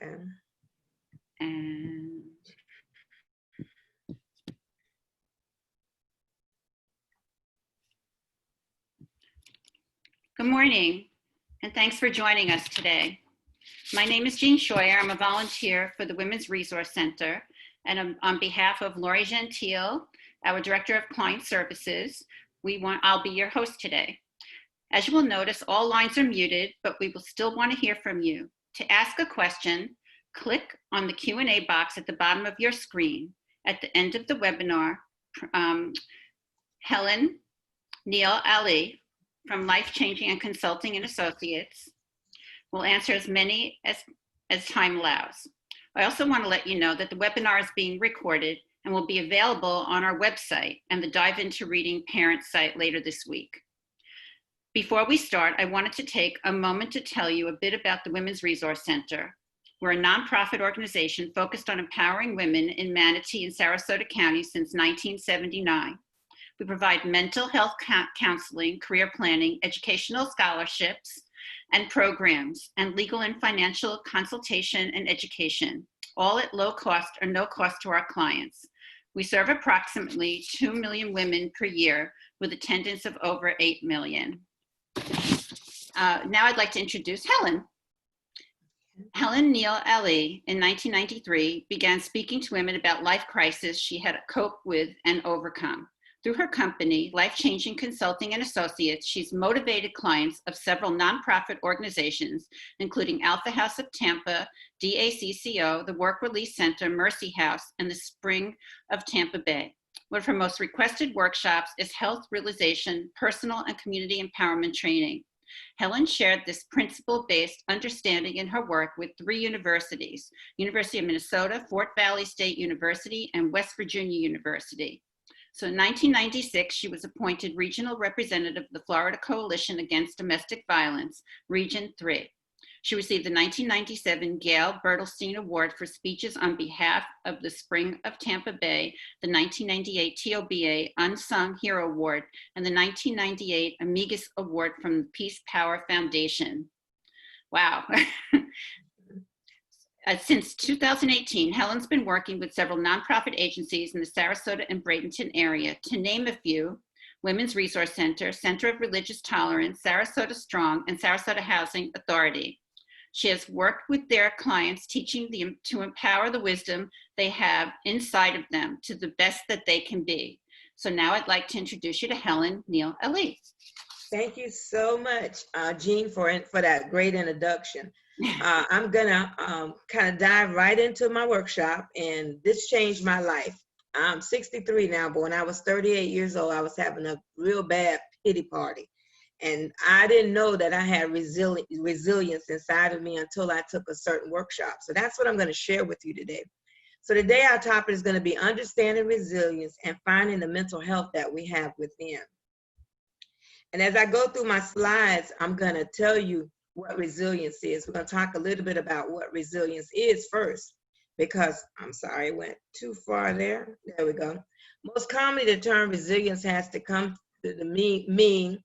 Okay. And good morning, and thanks for joining us today. My name is Jean Scheuer. I'm a volunteer for the Women's Resource Center, and on behalf of Lori Gentile, our Director of Client Services, I'll be your host today. As you will notice, all lines are muted, but we will still want to hear from you. To ask a question, click on the Q&A box at the bottom of your screen. At the end of the webinar, Helen, Neal-Ali from Life Changing and Consulting and Associates will answer as many as time allows. I also want to let you know that the webinar is being recorded and will be available on our website and the Dive Into Reading parent site later this week. Before we start, I wanted to take a moment to tell you a bit about the Women's Resource Center. We're a nonprofit organization focused on empowering women in Manatee and Sarasota counties since 1979. We provide mental health counseling, career planning, educational scholarships and programs, and legal and financial consultation and education, all at low cost or no cost to our clients. We serve approximately 2 million women per year with attendance of over 8 million. Now I'd like to introduce Helen. Helen Neal-Ali in 1993 began speaking to women about life crises she had to cope with and overcome. Through her company, Life Changing Consulting and Associates, she's motivated clients of several nonprofit organizations, including Alpha House of Tampa, DACCO, the Work Release Center, Mercy House, and the Spring of Tampa Bay. One of her most requested workshops is Health Realization, Personal and Community Empowerment Training. Helen shared this principle-based understanding in her work with 3 universities, University of Minnesota, Fort Valley State University, and West Virginia University. So in 1996, she was appointed regional representative of the Florida Coalition Against Domestic Violence, Region 3. She received the 1997 Gail Bertelstein Award for speeches on behalf of the Spring of Tampa Bay, the 1998 TOBA Unsung Hero Award, and the 1998 Amicus Award from the Peace Power Foundation. Wow. Since 2018, Helen's been working with several nonprofit agencies in the Sarasota and Bradenton area. To name a few: Women's Resource Center, Center of Religious Tolerance, Sarasota Strong, and Sarasota Housing Authority. She has worked with their clients, teaching them to empower the wisdom they have inside of them to the best that they can be. So now I'd like to introduce you to Helen Neal-Ali. Thank you so much, Jean, for that great introduction. I'm gonna kind of dive right into my workshop, and this changed my life. I'm 63 now, but when I was 38 years old, I was having a real bad pity party. And I didn't know that I had resilience inside of me until I took a certain workshop. So that's what I'm gonna share with you today. So today our topic is gonna be understanding resilience and finding the mental health that we have within. And as I go through my slides, I'm gonna tell you what resilience is. We're gonna talk a little bit about what resilience is first, because, I'm sorry, I went too far there. There we go. Most commonly, the term resilience has to come to the mean.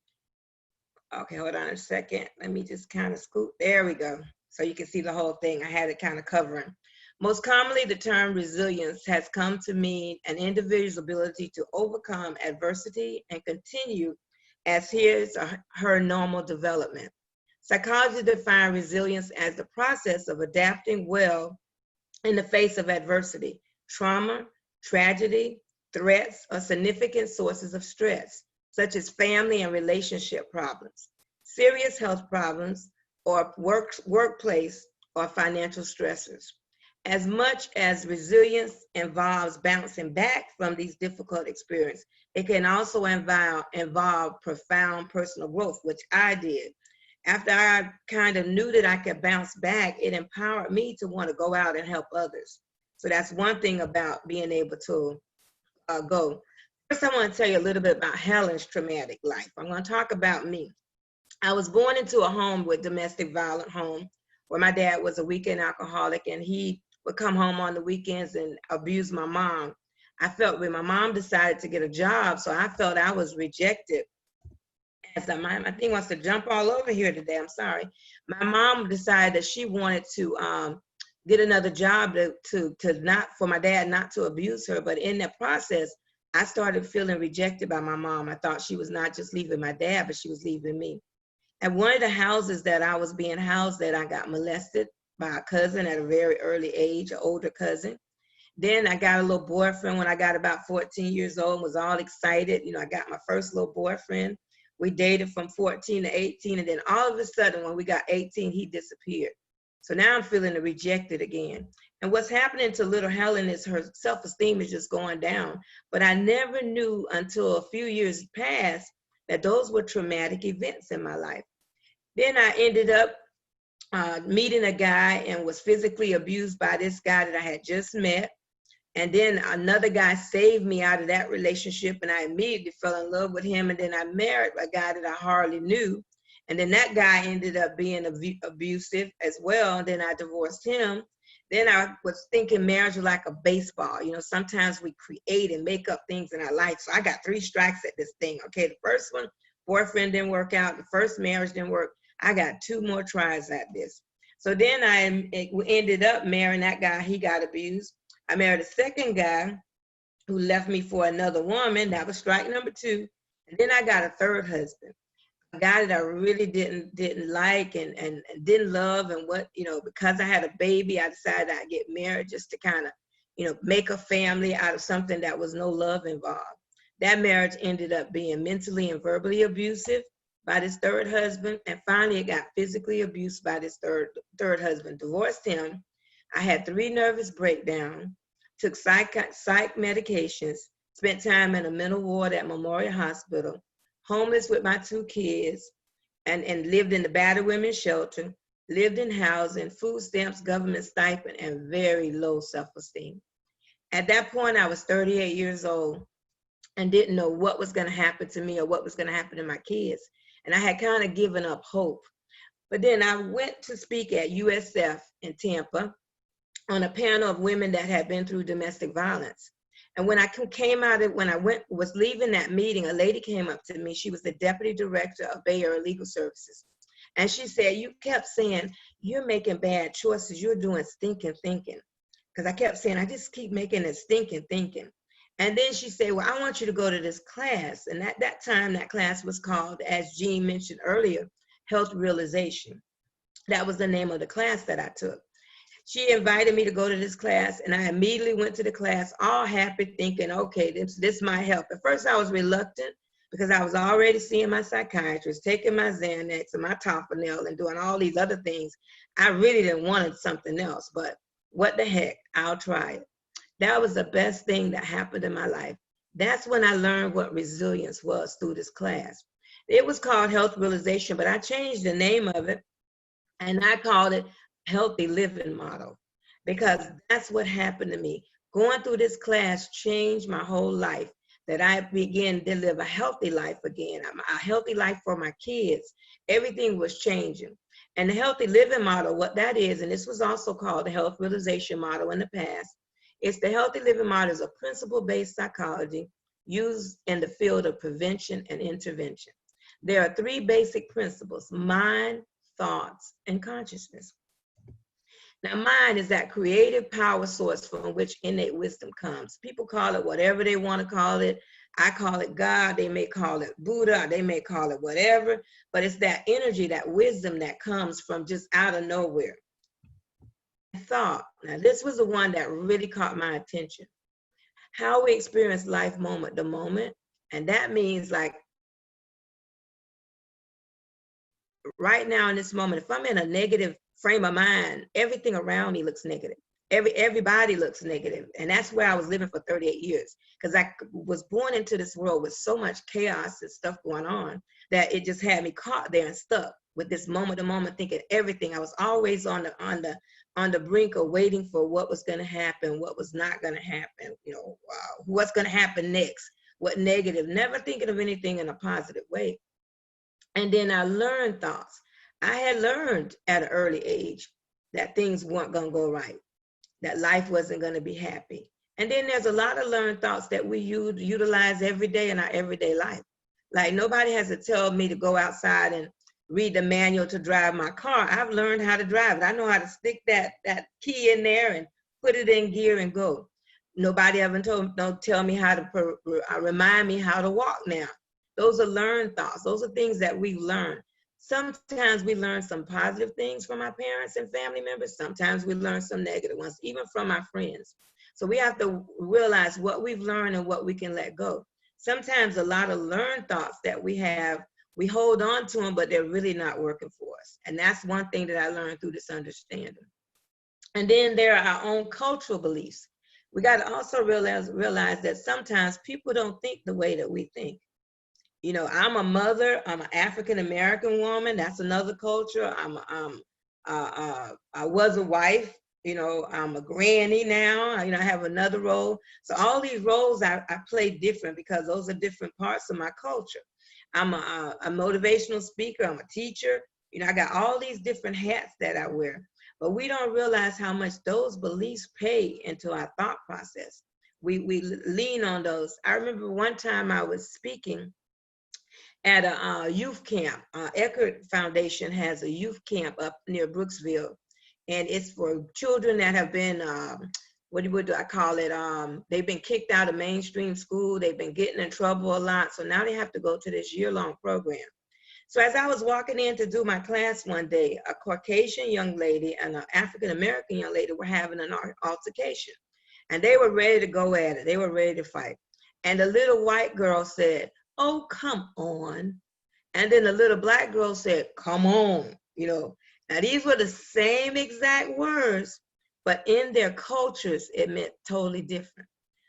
Okay, hold on a second. Let me just kind of scoot. There we go. So you can see the whole thing. I had it kind of covering. Most commonly, the term resilience has come to mean an individual's ability to overcome adversity and continue as his or her normal development. Psychology defines resilience as the process of adapting well in the face of adversity, trauma, tragedy, threats, or significant sources of stress, such as family and relationship problems, serious health problems, or workplace or financial stressors. As much as resilience involves bouncing back from these difficult experiences, it can also involve profound personal growth, which I did. After I kind of knew that I could bounce back, it empowered me to want to go out and help others. So that's one thing about being able to go. First, I want to tell you a little bit about Helen's traumatic life. I'm going to talk about me. I was born into a home with domestic violence home where my dad was a weekend alcoholic, and he would come home on the weekends and abuse my mom. I felt when my mom decided to get a job, so I felt I was rejected. As my thing wants to jump all over here today, I'm sorry. My mom decided that she wanted to get another job to not, for my dad not to abuse her. But in that process, I started feeling rejected by my mom. I thought she was not just leaving my dad, but she was leaving me. At one of the houses that I was being housed at, I got molested by a cousin at a very early age, an older cousin. Then I got a little boyfriend when I got about 14 years old and was all excited. You know, I got my first little boyfriend. We dated from 14 to 18. And then all of a sudden, when we got 18, he disappeared. So now I'm feeling rejected again. And what's happening to little Helen is her self-esteem is just going down. But I never knew until a few years passed that those were traumatic events in my life. Then I ended up meeting a guy and was physically abused by this guy that I had just met. And then another guy saved me out of that relationship, and I immediately fell in love with him. And then I married a guy that I hardly knew. And then that guy ended up being abusive as well. And then I divorced him. Then I was thinking marriage was like a baseball. You know, sometimes we create and make up things in our life. So I got 3 strikes at this thing. Okay, the first one, boyfriend didn't work out. The first marriage didn't work. I got 2 more tries at this. So then I ended up marrying that guy. He got abused. I married a second guy who left me for another woman. That was strike number 2. And then I got a third husband, a guy that I really didn't like and didn't love. And what, you know, because I had a baby, I decided I'd get married just to kind of, you know, make a family out of something that was no love involved. That marriage ended up being mentally and verbally abusive by this third husband. And finally, it got physically abused by this third husband. Divorced him. I had 3 nervous breakdowns, took psych medications, spent time in a mental ward at Memorial Hospital, homeless with my 2 kids, and lived in the battered women's shelter, lived in housing, food stamps, government stipend, and very low self-esteem. At that point, I was 38 years old and didn't know what was going to happen to me or what was going to happen to my kids. And I had kind of given up hope. But then I went to speak at USF in Tampa on a panel of women that had been through domestic violence. And when I came out of, when I was leaving that meeting, a lady came up to me. She was the deputy director of Bay Area Legal Services. And she said, you kept saying, you're making bad choices. You're doing stinking thinking. Because I kept saying, I just keep making it stinking thinking. And then she said, well, I want you to go to this class. And at that time, that class was called, as Jean mentioned earlier, Health Realization. That was the name of the class that I took. She invited me to go to this class, and I immediately went to the class, all happy, thinking, okay, this might help. At first, I was reluctant because I was already seeing my psychiatrist, taking my Xanax and my Topinel and doing all these other things. I really didn't want something else, but what the heck, I'll try it. That was the best thing that happened in my life. That's when I learned what resilience was through this class. It was called Health Realization, but I changed the name of it, and I called it Healthy Living Model, because that's what happened to me. Going through this class changed my whole life, that I began to live a healthy life again, a healthy life for my kids. Everything was changing. And the Healthy Living Model, what that is, and this was also called the Health Realization Model in the past, it's the Healthy Living Model is a principle-based psychology used in the field of prevention and intervention. There are 3 basic principles: mind, thoughts, and consciousness. Now, mind is that creative power source from which innate wisdom comes. People call it whatever they want to call it. I call it God. They may call it Buddha. They may call it whatever. But it's that energy, that wisdom that comes from just out of nowhere. Thought. Now, this was the one that really caught my attention. How we experience life moment to moment. And that means, like, right now in this moment, if I'm in a negative frame of mind, everything around me looks negative. Everybody looks negative. And that's where I was living for 38 years, because I was born into this world with so much chaos and stuff going on that it just had me caught there and stuck with this moment to moment thinking everything. I was always on the brink of waiting for what was going to happen, what was not going to happen, you know, what's going to happen next, what negative, never thinking of anything in a positive way. And then I learned thoughts. I had learned at an early age that things weren't going to go right, that life wasn't going to be happy. And then there's a lot of learned thoughts that we utilize every day in our everyday life. Like, nobody has to tell me to go outside and read the manual to drive my car. I've learned how to drive it. I know how to stick that key in there and put it in gear and go. Nobody ever don't tell me how to remind me how to walk now. Those are learned thoughts. Those are things that we learn. Sometimes we learn some positive things from our parents and family members. Sometimes we learn some negative ones, even from our friends. So we have to realize what we've learned and what we can let go. Sometimes a lot of learned thoughts that we have, we hold on to them, but they're really not working for us. And that's one thing that I learned through this understanding. And then there are our own cultural beliefs. We got to also realize that sometimes people don't think the way that we think. You know, I'm a mother, I'm an African-American woman, that's another culture. I was a wife, you know, I'm a granny now, you know, I have another role. So all these roles I play different because those are different parts of my culture. I'm a motivational speaker, I'm a teacher, you know, I got all these different hats that I wear. But we don't realize how much those beliefs pay into our thought process. We lean on those. I remember one time I was speaking at a youth camp. Eckerd Foundation has a youth camp up near Brooksville, and it's for children that have been, what do I call it? They've been kicked out of mainstream school. They've been getting in trouble a lot, so now they have to go to this year-long program. So as I was walking in to do my class one day, a Caucasian young lady and an African-American young lady were having an altercation. And they were ready to go at it. They were ready to fight. And the little white girl said, "Oh, come on." And then the little black girl said, "Come on." You know, now these were the same exact words, but in their cultures, it meant totally different.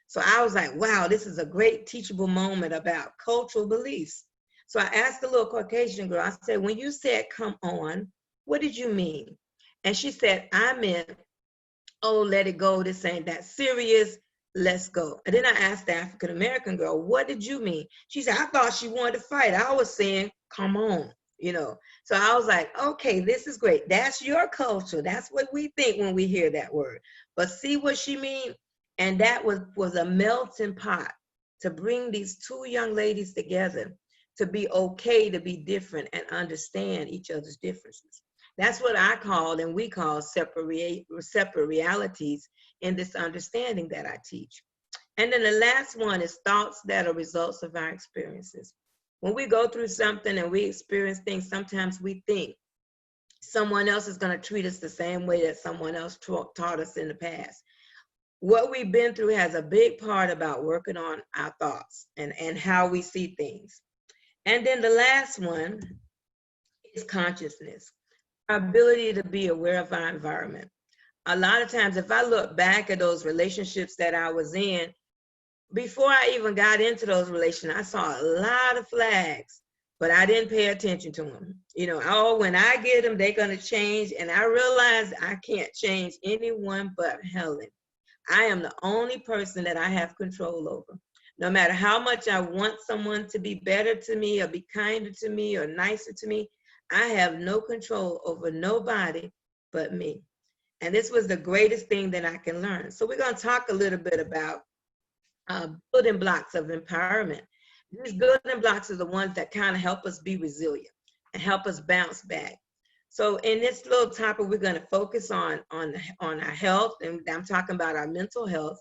So I was like, wow, this is a great teachable moment about cultural beliefs. So I asked the little Caucasian girl, I said, when you said "come on," what did you mean? And she said, "I meant, oh, let it go. This ain't that serious. Let's go." And then I asked the African-American girl, "What did you mean?" She said, "I thought she wanted to fight. I was saying, come on," you know. So I was like, okay, this is great. That's your culture. That's what we think when we hear that word. But see what she mean? And that was a melting pot to bring these two young ladies together, to be okay to be different and understand each other's differences. That's what I call and we call separate realities in this understanding that I teach. And then the last one is thoughts that are results of our experiences. When we go through something and we experience things, sometimes we think someone else is going to treat us the same way that someone else taught us in the past. What we've been through has a big part about working on our thoughts and how we see things. And then the last one is consciousness, our ability to be aware of our environment. A lot of times, if I look back at those relationships that I was in, before I even got into those relationships, I saw a lot of flags, but I didn't pay attention to them. You know, oh, when I get them, they're going to change. And I realized I can't change anyone but Helen. I am the only person that I have control over. No matter how much I want someone to be better to me or be kinder to me or nicer to me, I have no control over nobody but me. And this was the greatest thing that I can learn. So we're going to talk a little bit about building blocks of empowerment. These building blocks are the ones that kind of help us be resilient and help us bounce back. So in this little topic, we're going to focus on our health, and I'm talking about our mental health.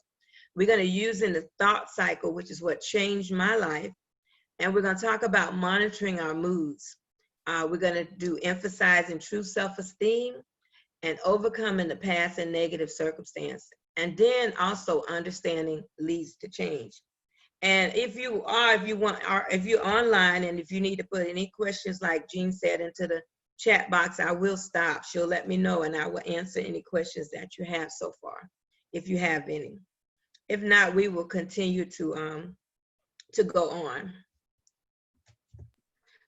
We're going to use in the thought cycle, which is what changed my life. And we're going to talk about monitoring our moods. We're going to do emphasizing true self-esteem and overcoming the past and negative circumstances. And then also understanding leads to change. And if you're online and if you need to put any questions, like Jean said, into the chat box, I will stop. She'll let me know and I will answer any questions that you have so far, if you have any. If not, we will continue to go on.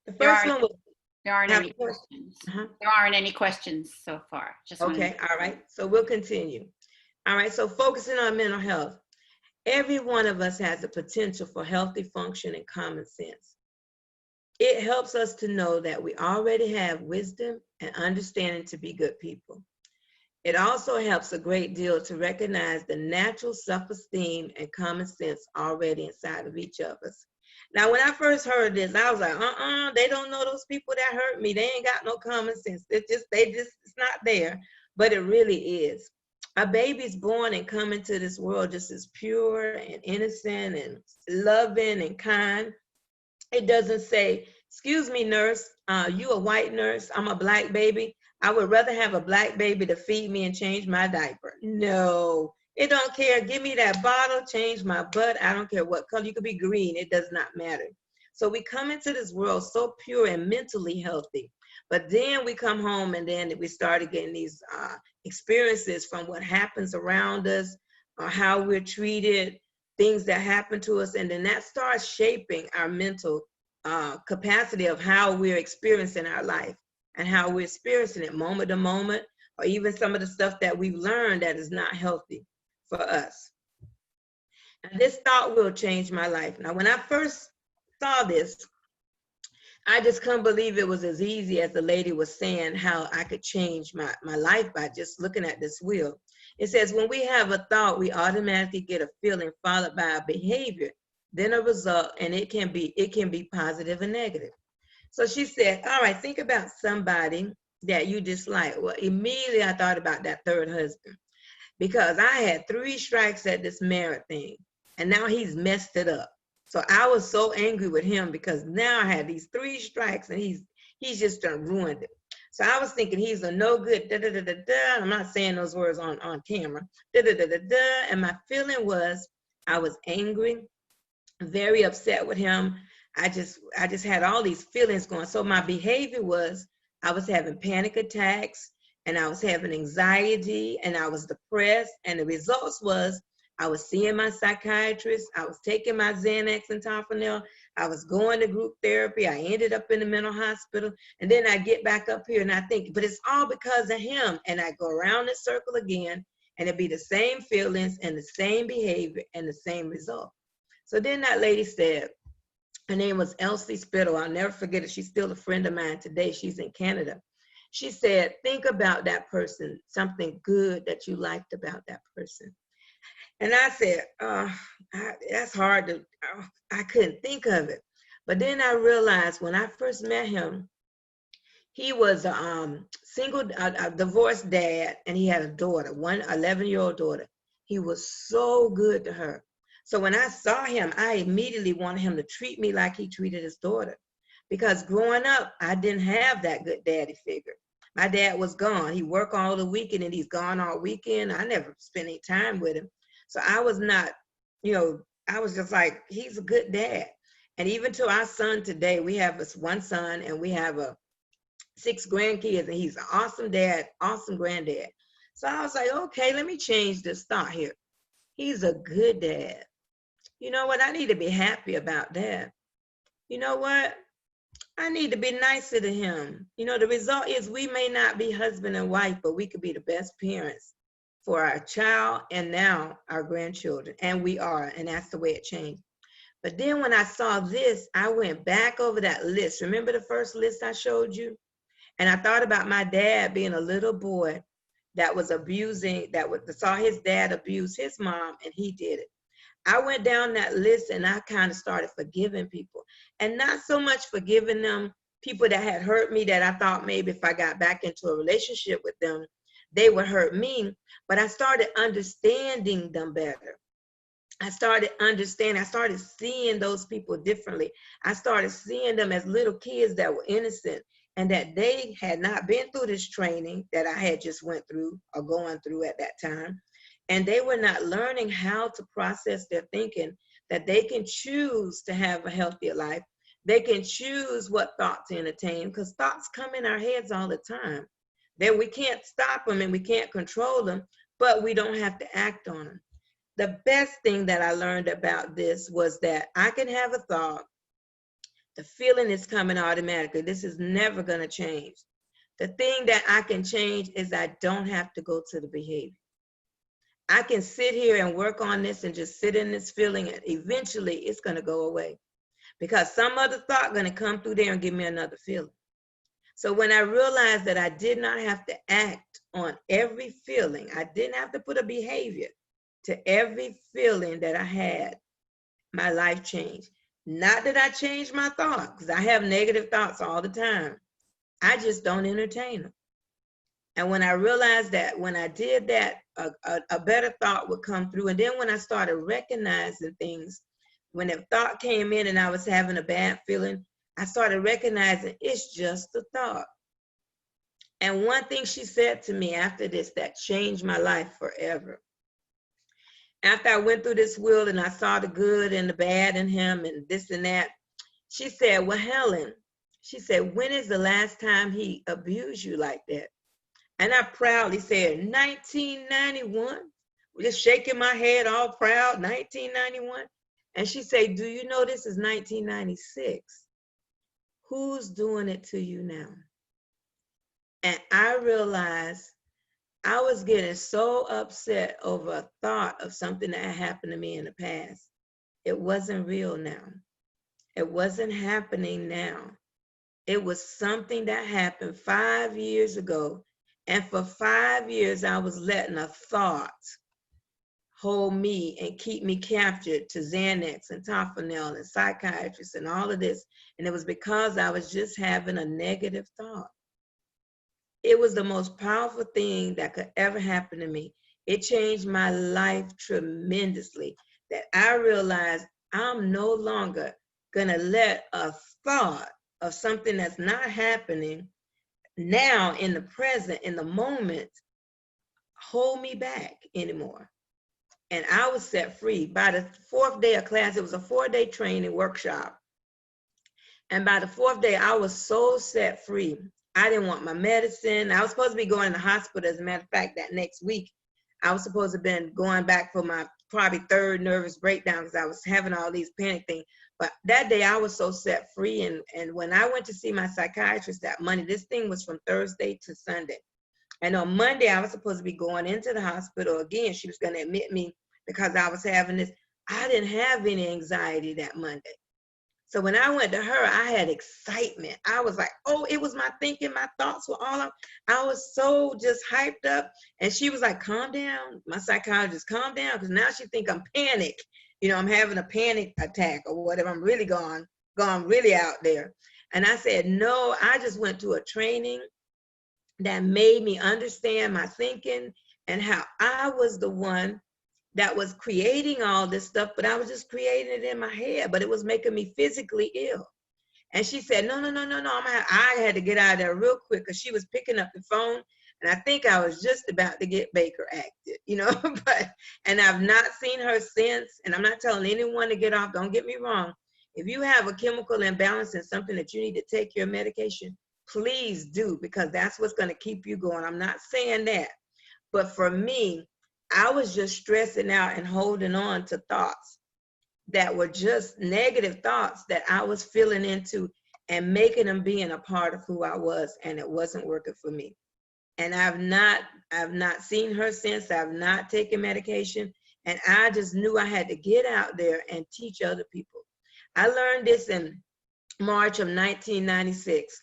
The first one was, there aren't any questions. There aren't any questions so far. Just okay, all right. So we'll continue. All right, so focusing on mental health. Every one of us has the potential for healthy function and common sense. It helps us to know that we already have wisdom and understanding to be good people. It also helps a great deal to recognize the natural self-esteem and common sense already inside of each of us. Now, when I first heard this, I was like, they don't know those people that hurt me. They ain't got no common sense. It's not there. But it really is. A baby's born and come into this world just as pure and innocent and loving and kind. It doesn't say, excuse me, nurse, you a white nurse, I'm a black baby. I would rather have a black baby to feed me and change my diaper. No, it don't care. Give me that bottle, change my butt. I don't care what color. You could be green. It does not matter. So we come into this world so pure and mentally healthy. But then we come home and then we started getting these experiences from what happens around us, or how we're treated, things that happen to us. And then that starts shaping our mental capacity of how we're experiencing our life and how we're experiencing it moment to moment, or even some of the stuff that we've learned that is not healthy for us. And this thought will change my life. Now, when I first saw this, I just couldn't believe it was as easy as the lady was saying how I could change my life by just looking at this wheel. It says, when we have a thought, we automatically get a feeling followed by a behavior, then a result, and it can be positive and negative. So she said, all right, think about somebody that you dislike. Well, immediately I thought about that third husband, because I had 3 strikes at this marriage thing, and now he's messed it up. So I was so angry with him because now I had these 3 strikes and he's just done ruined it. So I was thinking he's a no good, da da da da da. I'm not saying those words on camera, da da da da da. And my feeling was I was angry, very upset with him. I just had all these feelings going. So my behavior was I was having panic attacks and I was having anxiety and I was depressed. And the results was I was seeing my psychiatrist. I was taking my Xanax and Tophanil. I was going to group therapy. I ended up in the mental hospital. And then I get back up here and I think, but it's all because of him. And I go around the circle again and it'd be the same feelings and the same behavior and the same result. So then that lady said, her name was Elsie Spittle. I'll never forget it. She's still a friend of mine today. She's in Canada. She said, think about that person, something good that you liked about that person. And I said, that's hard to, I couldn't think of it. But then I realized when I first met him, he was a divorced dad, and he had a daughter, 11-year-old daughter. He was so good to her. So when I saw him, I immediately wanted him to treat me like he treated his daughter. Because growing up, I didn't have that good daddy figure. My dad was gone. He worked all the weekend and he's gone all weekend. I never spent any time with him. So I was not, I was just like, he's a good dad. And even to our son today, we have this one son and we have 6 grandkids, and he's an awesome dad, awesome granddad. So I was like, okay, let me change this thought here. He's a good dad. You know what? I need to be happy about that. You know what? I need to be nicer to him. The result is we may not be husband and wife, but we could be the best parents for our child and now our grandchildren. And we are, and that's the way it changed. But then when I saw this, I went back over that list. Remember the first list I showed you? And I thought about my dad being a little boy that was abusing, saw his dad abuse his mom, and he did it. I went down that list and I kind of started forgiving people, and not so much forgiving them, people that had hurt me that I thought maybe if I got back into a relationship with them, they would hurt me. But I started understanding them better. I started seeing those people differently. I started seeing them as little kids that were innocent and that they had not been through this training that I had just went through or going through at that time. And they were not learning how to process their thinking, that they can choose to have a healthier life. They can choose what thoughts to entertain, because thoughts come in our heads all the time. Then we can't stop them and we can't control them, but we don't have to act on them. The best thing that I learned about this was that I can have a thought. The feeling is coming automatically. This is never going to change. The thing that I can change is I don't have to go to the behavior. I can sit here and work on this and just sit in this feeling, and eventually it's going to go away, because some other thought going to come through there and give me another feeling. So when I realized that I did not have to act on every feeling, I didn't have to put a behavior to every feeling that I had, my life changed. Not that I changed my thoughts, because I have negative thoughts all the time. I just don't entertain them. And when I realized that when I did that, a better thought would come through. And then when I started recognizing things, when a thought came in and I was having a bad feeling, I started recognizing it's just a thought. And one thing she said to me after this that changed my life forever. After I went through this wheel and I saw the good and the bad in him and this and that, she said, well, Helen, she said, when is the last time he abused you like that? And I proudly said, 1991, just shaking my head all proud, 1991. And she said, do you know this is 1996? Who's doing it to you now? And I realized I was getting so upset over a thought of something that had happened to me in the past. It wasn't real now. It wasn't happening now. It was something that happened 5 years ago. And for 5 years, I was letting a thought hold me and keep me captured to Xanax and Tofranil and psychiatrists and all of this. And it was because I was just having a negative thought. It was the most powerful thing that could ever happen to me. It changed my life tremendously, that I realized I'm no longer going to let a thought of something that's not happening now in the present, in the moment, hold me back anymore. And I was set free. By the 4th day of class, it was a 4-day training workshop. And by the 4th day, I was so set free. I didn't want my medicine. I was supposed to be going to the hospital. As a matter of fact, that next week, I was supposed to have been going back for my probably 3rd nervous breakdown because I was having all these panic things. But that day I was so set free. And when I went to see my psychiatrist that Monday, this thing was from Thursday to Sunday. And on Monday, I was supposed to be going into the hospital again. She was going to admit me because I was having this. I didn't have any anxiety that Monday. So when I went to her, I had excitement. I was like, oh, it was my thinking, my thoughts were all up. I was so just hyped up. And she was like, calm down. My psychologist, calm down, because now she think I'm panicked. You know, I'm having a panic attack or whatever. I'm really gone really out there. And I said, no, I just went to a training that made me understand my thinking and how I was the one that was creating all this stuff, but I was just creating it in my head, but it was making me physically ill. And she said, no. I had to get out of there real quick because she was picking up the phone. And I think I was just about to get Baker acted, you know, and I've not seen her since. And I'm not telling anyone to get off. Don't get me wrong. If you have a chemical imbalance and something that you need to take your medication, please do, because that's what's going to keep you going. I'm not saying that. But for me, I was just stressing out and holding on to thoughts that were just negative thoughts that I was feeling into and making them being a part of who I was, and it wasn't working for me. And I've not seen her since. I've not taken medication, and I just knew I had to get out there and teach other people. I learned this in March of 1996,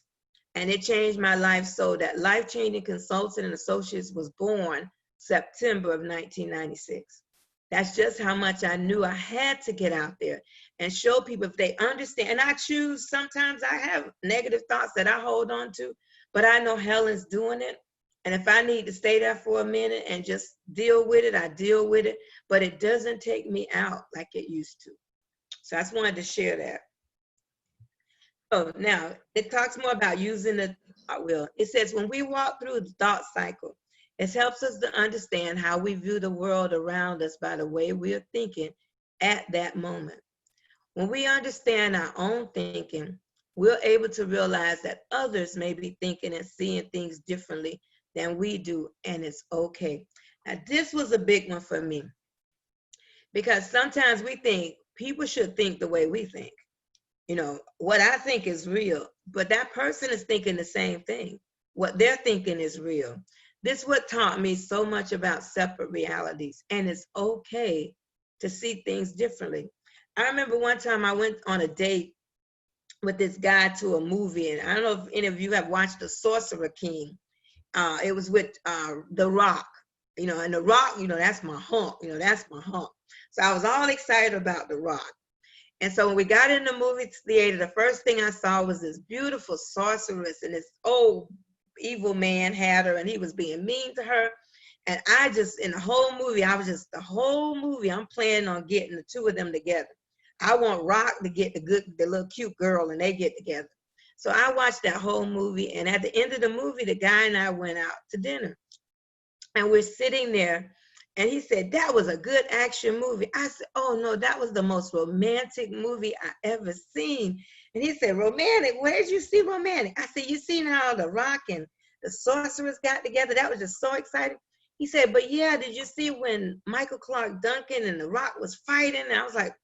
and it changed my life so that Life Changing Consultant and Associates was born September of 1996. That's just how much I knew I had to get out there and show people if they understand. And I choose, sometimes I have negative thoughts that I hold on to, but I know Helen's doing it. And if I need to stay there for a minute and just deal with it, I deal with it, but it doesn't take me out like it used to. So I just wanted to share that. So now it talks more about using the thought wheel. It says, when we walk through the thought cycle, it helps us to understand how we view the world around us by the way we are thinking at that moment. When we understand our own thinking, we're able to realize that others may be thinking and seeing things differently than we do, and it's okay. Now, this was a big one for me, because sometimes we think people should think the way we think. You know, what I think is real, but that person is thinking the same thing. What they're thinking is real. This is what taught me so much about separate realities, and it's okay to see things differently. I remember one time I went on a date with this guy to a movie, and I don't know if any of you have watched The Sorcerer King. It was with The Rock, you know, and The Rock, you know, that's my hump, you know, that's my hump. So I was all excited about The Rock. And so when we got in the movie theater, the first thing I saw was this beautiful sorceress, and this old evil man had her, and he was being mean to her. And I just, in the whole movie, the whole movie, I'm planning on getting the two of them together. I want Rock to get the little cute girl, and they get together. So I watched that whole movie, and at the end of the movie, the guy and I went out to dinner. And we're sitting there, and he said, that was a good action movie. I said, oh no, that was the most romantic movie I ever seen. And he said, romantic? Where'd you see romantic? I said, you seen how The Rock and the sorceress got together? That was just so exciting. He said, but yeah, did you see when Michael Clark Duncan and The Rock was fighting? And I was like,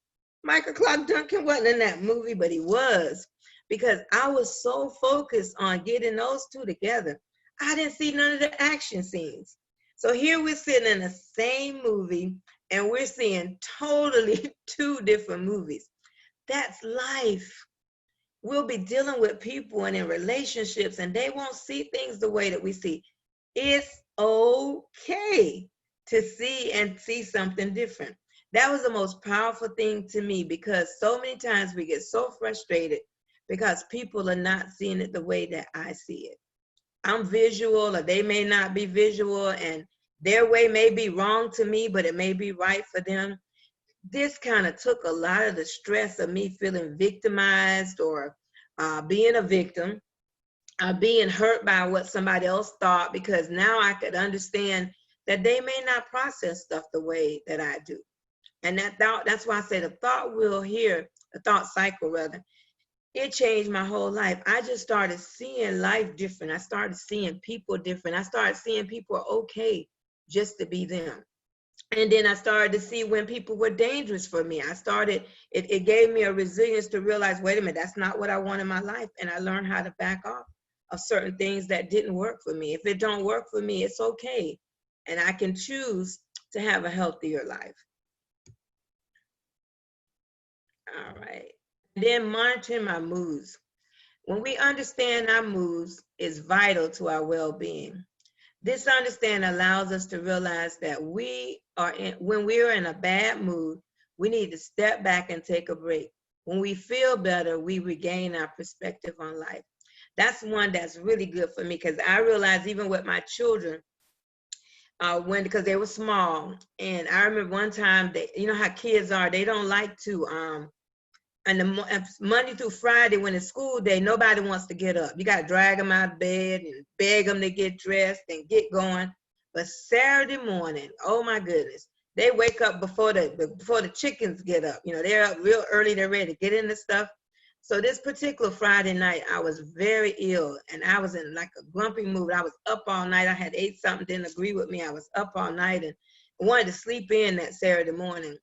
Michael Clark Duncan wasn't in that movie, but he was, because I was so focused on getting those two together. I didn't see none of the action scenes. So here we're sitting in the same movie, and we're seeing totally two different movies. That's life. We'll be dealing with people and in relationships, and they won't see things the way that we see. It's okay to see something different. That was the most powerful thing to me, because so many times we get so frustrated because people are not seeing it the way that I see it. I'm visual, or they may not be visual, and their way may be wrong to me, but it may be right for them. This kind of took a lot of the stress of me feeling victimized, or being a victim, being hurt by what somebody else thought, because now I could understand that they may not process stuff the way that I do. And that's why I say the thought cycle rather, it changed my whole life. I just started seeing life different. I started seeing people different. I started seeing people are okay just to be them. And then I started to see when people were dangerous for me. It gave me a resilience to realize, wait a minute, that's not what I want in my life. And I learned how to back off of certain things that didn't work for me. If it don't work for me, it's okay. And I can choose to have a healthier life. All right. Then monitoring my moods. When we understand our moods is vital to our well-being. This understanding allows us to realize that when we are in a bad mood, we need to step back and take a break. When we feel better, we regain our perspective on life. That's one that's really good for me, because I realized even with my children, because they were small, and I remember one time, you know how kids are, they don't like to, and Monday through Friday, when it's school day, nobody wants to get up. You got to drag them out of bed and beg them to get dressed and get going. But Saturday morning, oh my goodness, they wake up before the chickens get up. You know, they're up real early. They're ready to get into stuff. So this particular Friday night, I was very ill, and I was in like a grumpy mood. I was up all night. I had ate something, didn't agree with me. I was up all night and wanted to sleep in that Saturday morning.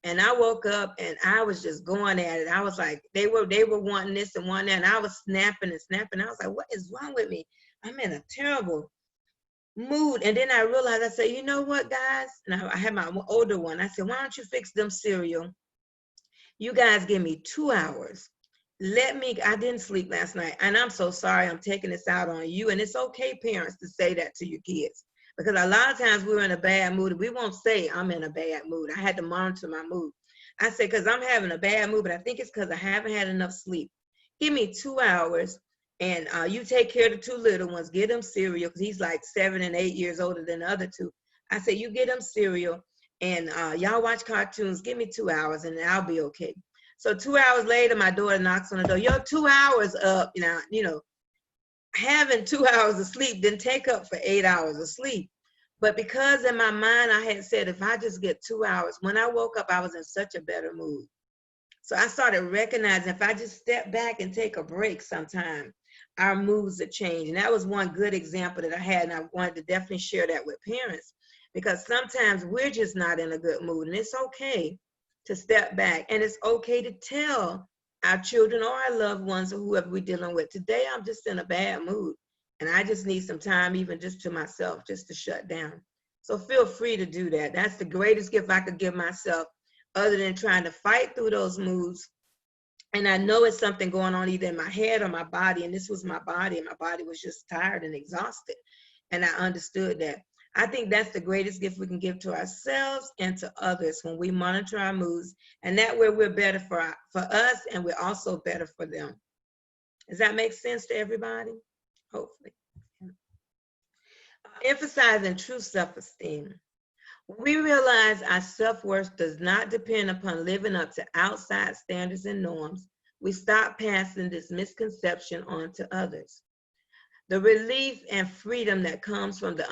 And I woke up and I was just going at it. I was like, they were wanting this and wanting that, and I was snapping and snapping. I was like, what is wrong with me? I'm in a terrible mood. And then I realized, I said, you know what, guys? And I had my older one. I said, why don't you fix them cereal? You guys give me 2 hours. I didn't sleep last night, and I'm so sorry I'm taking this out on you. And it's okay, parents, to say that to your kids. Because a lot of times we're in a bad mood, and we won't say, I'm in a bad mood. I had to monitor my mood. I said, because I'm having a bad mood, but I think it's because I haven't had enough sleep. Give me 2 hours, and you take care of the two little ones. Get them cereal, because he's like 7 and 8 years older than the other two. I said, you get them cereal, and y'all watch cartoons. Give me 2 hours, and I'll be okay. So 2 hours later, my daughter knocks on the door. Yo, 2 hours up. You know, having 2 hours of sleep didn't take up for 8 hours of sleep. But because in my mind, I had said, if I just get 2 hours, when I woke up, I was in such a better mood. So I started recognizing if I just step back and take a break sometime, our moods are changing. And that was one good example that I had, and I wanted to definitely share that with parents, because sometimes we're just not in a good mood, and it's okay to step back, and it's okay to tell our children or our loved ones or whoever we're dealing with, today I'm just in a bad mood, and I just need some time, even just to myself, just to shut down. So feel free to do that. That's the greatest gift I could give myself, other than trying to fight through those moods. And I know it's something going on either in my head or my body, and this was my body, and my body was just tired and exhausted. And I understood that. I think that's the greatest gift we can give to ourselves and to others when we monitor our moods. And that way we're better for us, and we're also better for them. Does that make sense to everybody? Hopefully. Emphasizing true self-esteem. When we realize our self-worth does not depend upon living up to outside standards and norms, we stop passing this misconception on to others. The relief and freedom that comes from this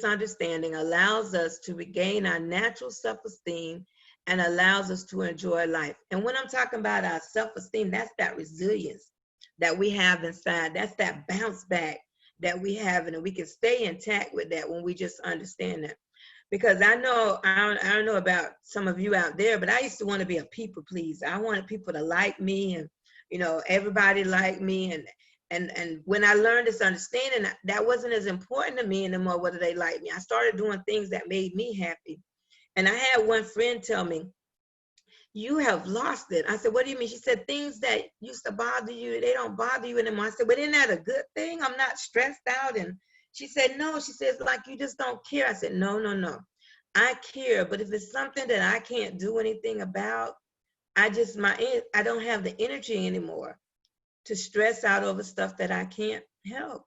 understanding allows us to regain our natural self-esteem and allows us to enjoy life. And when I'm talking about our self-esteem, that's that resilience that we have inside. That's that bounce back that we have, and we can stay intact with that when we just understand that. Because I don't know about some of you out there, but I used to want to be a people pleaser. I wanted people to like me, and everybody liked me, and when I learned this understanding, that wasn't as important to me anymore, whether they liked me. I started doing things that made me happy. And I had one friend tell me, "You have lost it." I said, "What do you mean?" She said, "Things that used to bother you, they don't bother you anymore." I said, "But isn't that a good thing? I'm not stressed out." And she said, "No." She says, "Like you just don't care." I said, No. I care, but if it's something that I can't do anything about, I don't have the energy anymore to stress out over stuff that I can't help.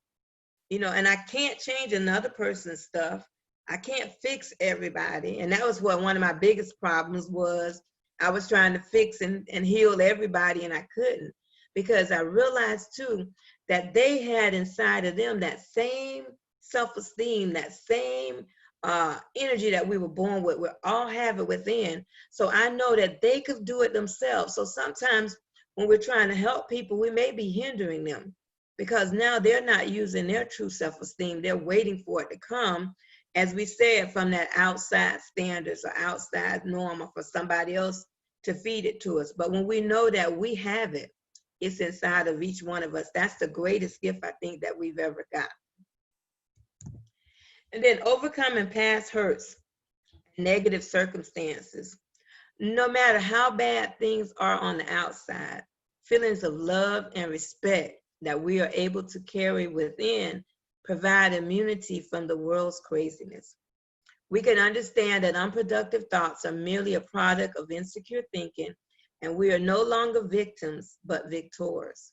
And I can't change another person's stuff. I can't fix everybody. And that was what one of my biggest problems was. I was trying to fix and heal everybody, and I couldn't, because I realized too that they had inside of them that same self-esteem, that same energy that we were born with. We all have it within. So I know that they could do it themselves. So sometimes when we're trying to help people, we may be hindering them because now they're not using their true self-esteem. They're waiting for it to come, as we said, from that outside standards or outside norm, or for somebody else to feed it to us. But when we know that we have it, it's inside of each one of us. That's the greatest gift I think that we've ever got. And then overcoming past hurts, negative circumstances. No matter how bad things are on the outside, feelings of love and respect that we are able to carry within provide immunity from the world's craziness. We can understand that unproductive thoughts are merely a product of insecure thinking, and we are no longer victims, but victors.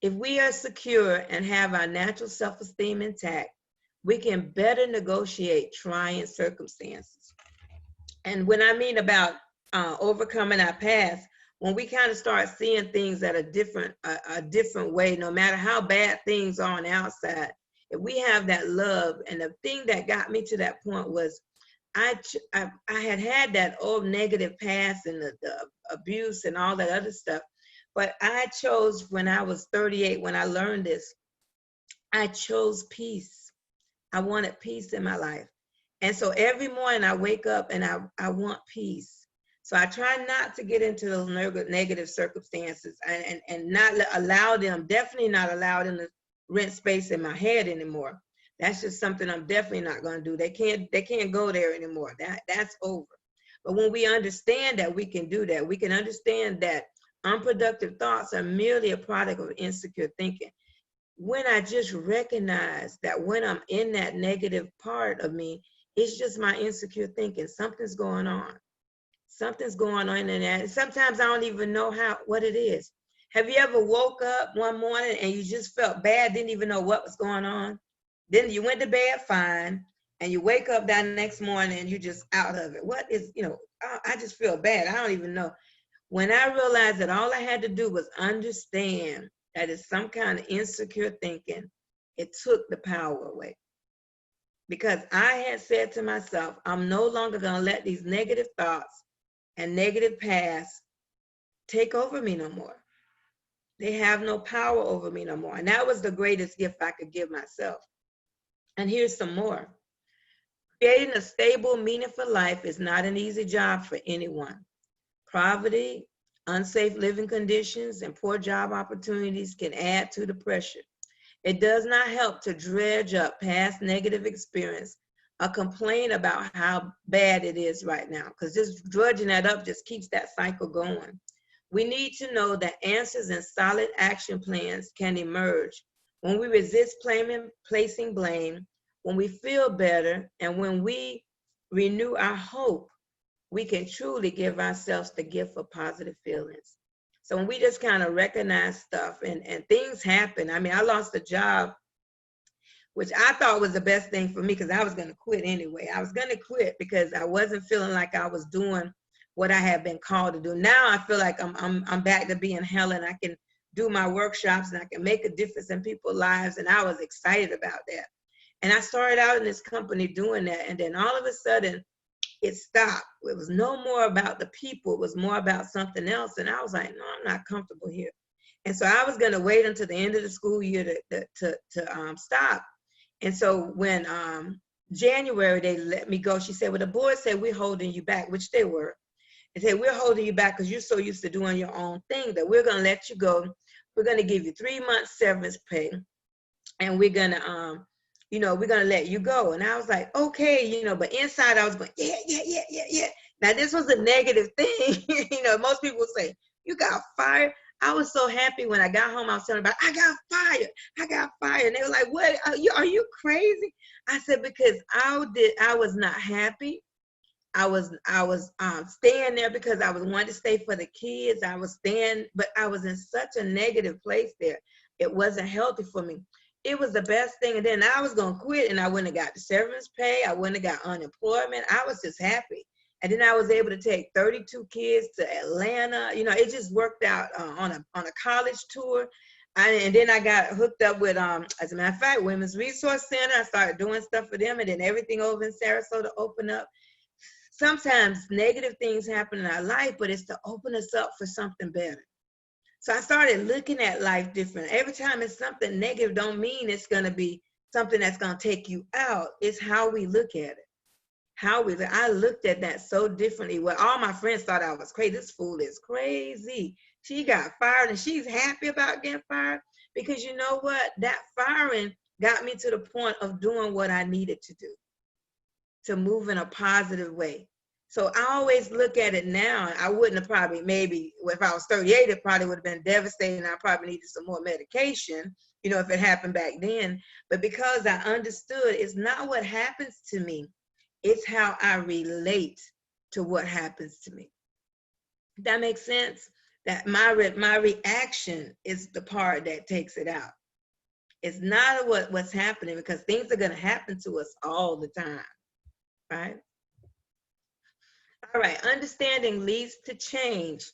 If we are secure and have our natural self-esteem intact, we can better negotiate trying circumstances. And when I mean about overcoming our past, when we kind of start seeing things at a different way, no matter how bad things are on the outside, if we have that love. And the thing that got me to that point was I had that old negative past and the abuse and all that other stuff. But I chose, when I was 38, when I learned this, I chose peace. I wanted peace in my life. And so every morning I wake up and I want peace. So I try not to get into those negative circumstances and not allow them, definitely not allow them to rent space in my head anymore. That's just something I'm definitely not going to do. They can't go there anymore. That's over. But when we understand that we can do that, we can understand that unproductive thoughts are merely a product of insecure thinking. When I just recognize that when I'm in that negative part of me, it's just my insecure thinking. Something's going on. Something's going on in that. Sometimes I don't even know what it is. Have you ever woke up one morning and you just felt bad, didn't even know what was going on? Then you went to bed fine, and you wake up that next morning and you're just out of it. What is, I just feel bad. I don't even know. When I realized that all I had to do was understand that it's some kind of insecure thinking, it took the power away. Because I had said to myself, I'm no longer going to let these negative thoughts and negative past take over me no more. They have no power over me no more. And that was the greatest gift I could give myself. And here's some more. Creating a stable, meaningful life is not an easy job for anyone. Poverty, unsafe living conditions, and poor job opportunities can add to the pressure. It does not help to dredge up past negative experience or complain about how bad it is right now, because just drudging that up just keeps that cycle going. We need to know that answers and solid action plans can emerge when we resist placing blame, when we feel better, and when we renew our hope, we can truly give ourselves the gift of positive feelings. So when we just kind of recognize stuff and things happen. I mean, I lost a job, which I thought was the best thing for me because I was going to quit anyway. I was going to quit because I wasn't feeling like I was doing what I had been called to do. Now I feel like I'm back to being Helen. I can do my workshops and I can make a difference in people's lives. And I was excited about that. And I started out in this company doing that. And then all of a sudden it stopped. It was no more about the people. It was more about something else. And I was like, no, I'm not comfortable here. And so I was going to wait until the end of the school year to stop. And so when January they let me go, she said, well, the board said we're holding you back, which they were. They said, we're holding you back because you're so used to doing your own thing that we're going to let you go. We're going to give you 3 months severance pay. And we're going to, we're going to let you go. And I was like, okay, but inside I was going, yeah. Now this was a negative thing. Most people say, you got fired. I was so happy when I got home. I was telling about, I got fired. And they were like, what, are you crazy? I said, because I was not happy. I was staying there because I was wanting to stay for the kids. I was staying, but I was in such a negative place there. It wasn't healthy for me. It was the best thing. And then I was going to quit and I wouldn't have got the severance pay. I wouldn't have got unemployment. I was just happy. And then I was able to take 32 kids to Atlanta. It just worked out on a college tour. And then I got hooked up with, as a matter of fact, Women's Resource Center. I started doing stuff for them, and then everything over in Sarasota opened up. Sometimes negative things happen in our life, but it's to open us up for something better. So I started looking at life different. Every time it's something negative, don't mean it's going to be something that's going to take you out. It's how we look at it. I looked at that so differently. Well, all my friends thought I was crazy. This fool is crazy. She got fired and she's happy about getting fired because you know what? That firing got me to the point of doing what I needed to do, to move in a positive way. So I always look at it now. I wouldn't have probably, maybe if I was 38, it probably would have been devastating. I probably needed some more medication, if it happened back then. But because I understood it's not what happens to me, it's how I relate to what happens to me. That makes sense? That my reaction is the part that takes it out. It's not what's happening, because things are going to happen to us all the time, right? All right, understanding leads to change.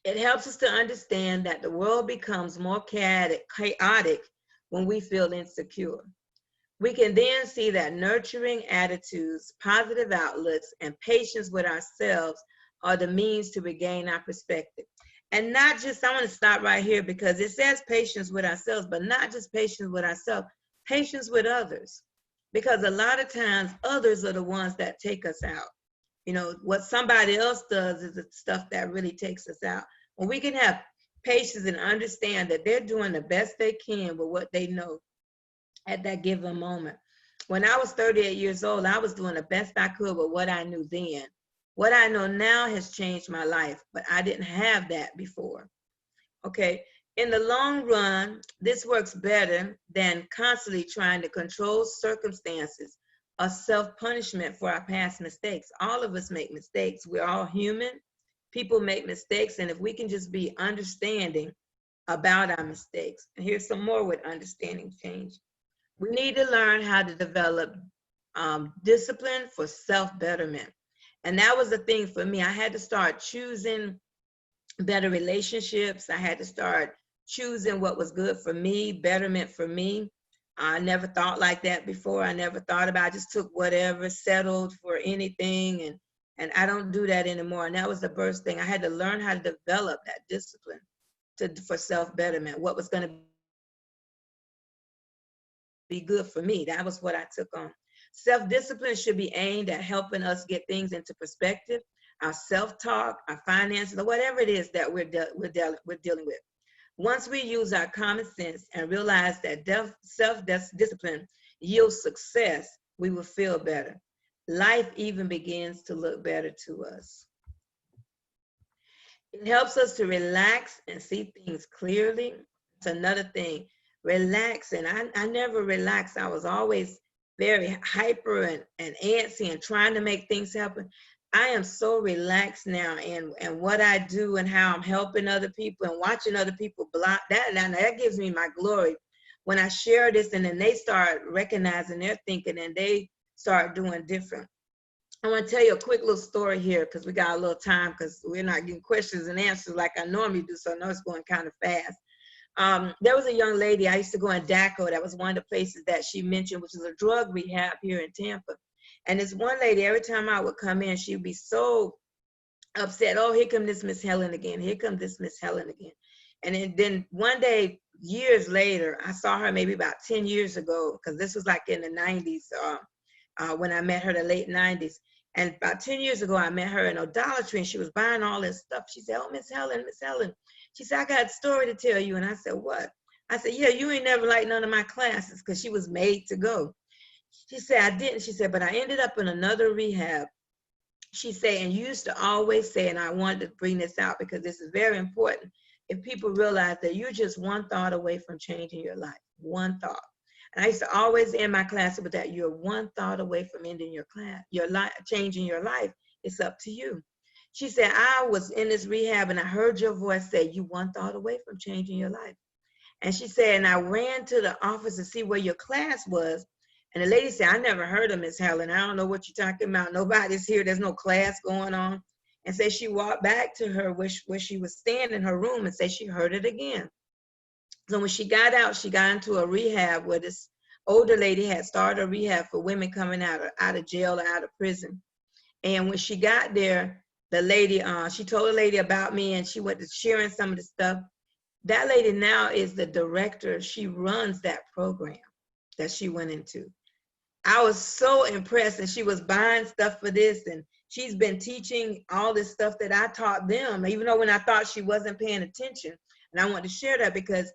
It helps us to understand that the world becomes more chaotic when we feel insecure. We can then see that nurturing attitudes, positive outlooks, and patience with ourselves are the means to regain our perspective. And not just, I want to stop right here because it says patience with ourselves, but not just patience with ourselves, patience with others. Because a lot of times others are the ones that take us out. What somebody else does is the stuff that really takes us out. When we can have patience and understand that they're doing the best they can with what they know at that given moment. When I was 38 years old, I was doing the best I could with what I knew then. What I know now has changed my life, but I didn't have that before. Okay, in the long run, this works better than constantly trying to control circumstances or self-punishment for our past mistakes. All of us make mistakes. We're all human. People make mistakes, and if we can just be understanding about our mistakes. And here's some more with understanding change. We need to learn how to develop discipline for self-betterment. And that was the thing for me. I had to start choosing better relationships. I had to start choosing what was good for me, betterment for me. I never thought like that before. I never thought about it. I just took whatever, settled for anything. And I don't do that anymore. And that was the first thing. I had to learn how to develop that discipline for self-betterment, what was going to be good for me. That was what I took on. Self-discipline should be aimed at helping us get things into perspective, our self-talk, our finances, or whatever it is that we're dealing with. Once we use our common sense and realize that self-discipline yields success, we will feel better. Life even begins to look better to us. It helps us to relax and see things clearly. It's another thing. relax. And I never relaxed. I was always very hyper and antsy and trying to make things happen. I am so relaxed now, and what I do and how I'm helping other people and watching other people block that. And that gives me my glory when I share this, and then they start recognizing their thinking and they start doing different. I want to tell you a quick little story here because we got a little time because we're not getting questions and answers like I normally do. So I know it's going kind of fast. There was a young lady, I used to go in DACO. That was one of the places that she mentioned, which is a drug rehab here in Tampa. And this one lady, every time I would come in, she'd be so upset. Oh, here come this Miss Helen again. Here come this Miss Helen again. And then one day, years later, I saw her maybe about 10 years ago, because this was like in the 90s when I met her, the late 90s. And about 10 years ago, I met her in Dollar Tree, and she was buying all this stuff. She said, oh, Miss Helen, Miss Helen. She said, I got a story to tell you. And I said, what? I said, yeah, you ain't never liked none of my classes, because she was made to go. She said, I didn't. She said, but I ended up in another rehab. She said, and you used to always say, and I wanted to bring this out because this is very important, if people realize that you're just one thought away from changing your life, one thought. And I used to always end my class with that, you're one thought away from ending your class, your life, changing your life. It's up to you. She said, I was in this rehab and I heard your voice say, you one thought away from changing your life. And she said, and I ran to the office to see where your class was. And the lady said, I never heard of Miss Helen. I don't know what you're talking about. Nobody's here. There's no class going on. And said she walked back to her where she was staying in her room and said she heard it again. So when she got out, she got into a rehab where this older lady had started a rehab for women coming out of jail or out of prison. And when she got there, the lady, she told the lady about me, and she went to sharing some of the stuff. That lady now is the director. She runs that program that she went into. I was so impressed, and she was buying stuff for this, and she's been teaching all this stuff that I taught them, even though when I thought she wasn't paying attention. And I want to share that because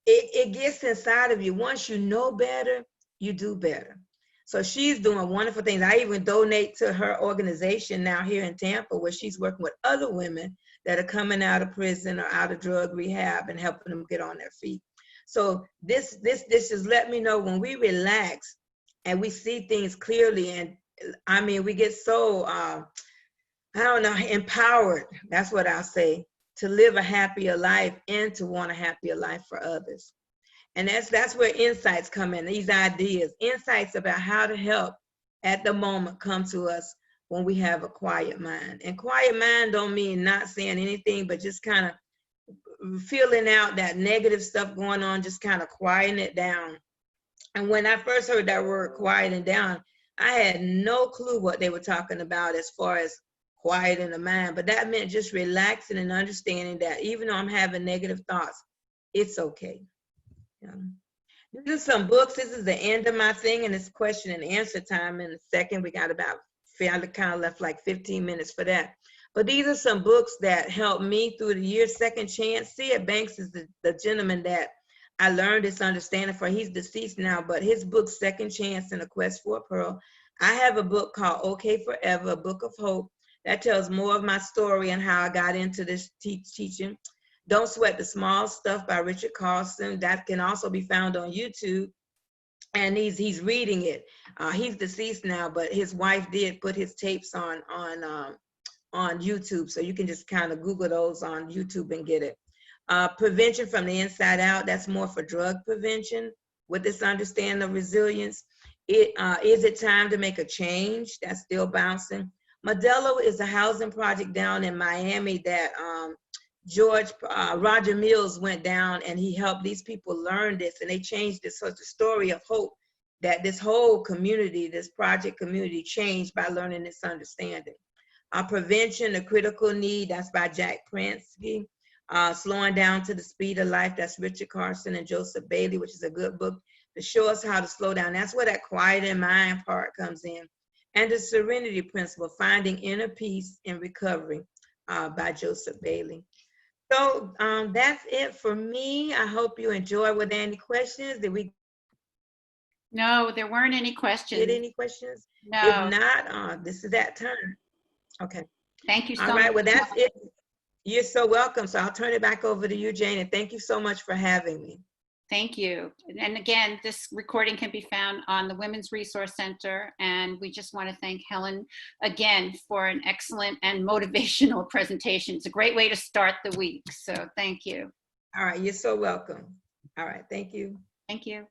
it gets inside of you. Once you know better, you do better. So she's doing wonderful things. I even donate to her organization now here in Tampa, where she's working with other women that are coming out of prison or out of drug rehab and helping them get on their feet. So this just let me know when we relax and we see things clearly, and I mean, we get so, I don't know, empowered. That's what I'll say, to live a happier life and to want a happier life for others. And that's where insights come in, these ideas, insights about how to help at the moment come to us when we have a quiet mind. And quiet mind don't mean not saying anything, but just kind of feeling out that negative stuff going on, just kind of quieting it down. And when I first heard that word quieting down, I had no clue what they were talking about as far as quieting the mind, but that meant just relaxing and understanding that even though I'm having negative thoughts, it's okay. Yeah. These are some books. This is the end of my thing, and it's question and answer time in a second. We got about, I kind of left like 15 minutes for that. But these are some books that helped me through the years. Second Chance. C.Ed Banks is the gentleman that I learned this understanding for. He's deceased now, but his book, Second Chance and A Quest for a Pearl. I have a book called Okay Forever, A Book of Hope, that tells more of my story and how I got into this teaching. Don't Sweat the Small Stuff by Richard Carlson. That can also be found on YouTube. And he's reading it. He's deceased now, but his wife did put his tapes on YouTube. So you can just kind of Google those on YouTube and get it. Prevention from the Inside Out. That's more for drug prevention with this understanding of resilience. Is it time to make a change? That's still bouncing. Modelo is a housing project down in Miami that Roger Mills went down, and he helped these people learn this, and they changed this such a story of hope that this whole community, this project community, changed by learning this understanding. Prevention, The Critical Need, that's by Jack Pransky. Slowing Down to the Speed of Life, that's Richard Carson and Joseph Bailey, which is a good book to show us how to slow down. That's where that quiet in mind part comes in. And The Serenity Principle, Finding Inner Peace in Recovery by Joseph Bailey. So that's it for me. I hope you enjoyed. Were there any questions? Did we? No, there weren't any questions. Did any questions? No. If not, this is that time. Okay. Thank you so much. All right, well, that's it. You're so welcome. So I'll turn it back over to you, Jane, and thank you so much for having me. Thank you. And again, this recording can be found on the Women's Resource Center. And we just want to thank Helen again for an excellent and motivational presentation. It's a great way to start the week. So thank you. All right, you're so welcome. All right, thank you. Thank you.